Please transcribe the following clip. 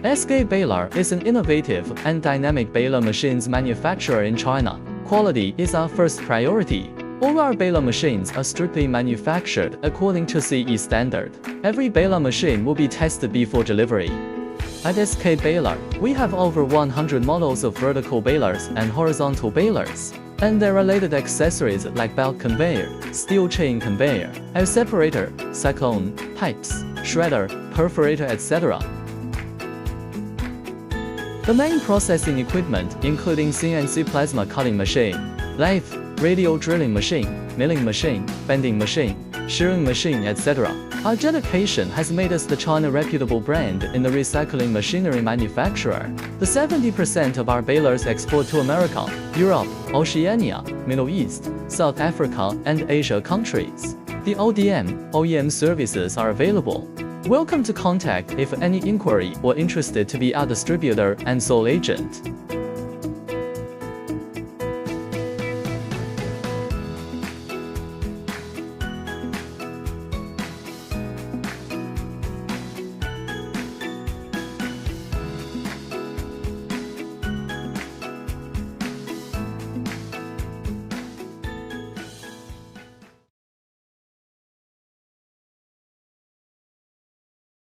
Skbaler is an innovative and dynamic baler machines manufacturer in China. Quality is our first priority. All our baler machines are strictly manufactured according to CE standard. Every baler machine will be tested before delivery. At Skbaler, we have over 100 models of vertical balers and horizontal balers. And their related accessories like belt conveyor, steel chain conveyor, air separator, cyclone, pipes, shredder, perforator, etc. The main processing equipment, including CNC plasma cutting machine, lathe, radial drilling machine, milling machine, bending machine, shearing machine, etc. Our dedication has made us the China reputable brand in the recycling machinery manufacturer. The 70% of our balers export to America, Europe, Oceania, Middle East, South Africa, and Asia countries. The ODM/OEM services are available. Welcome to contact if any inquiry or interested to be our distributor and sole agent.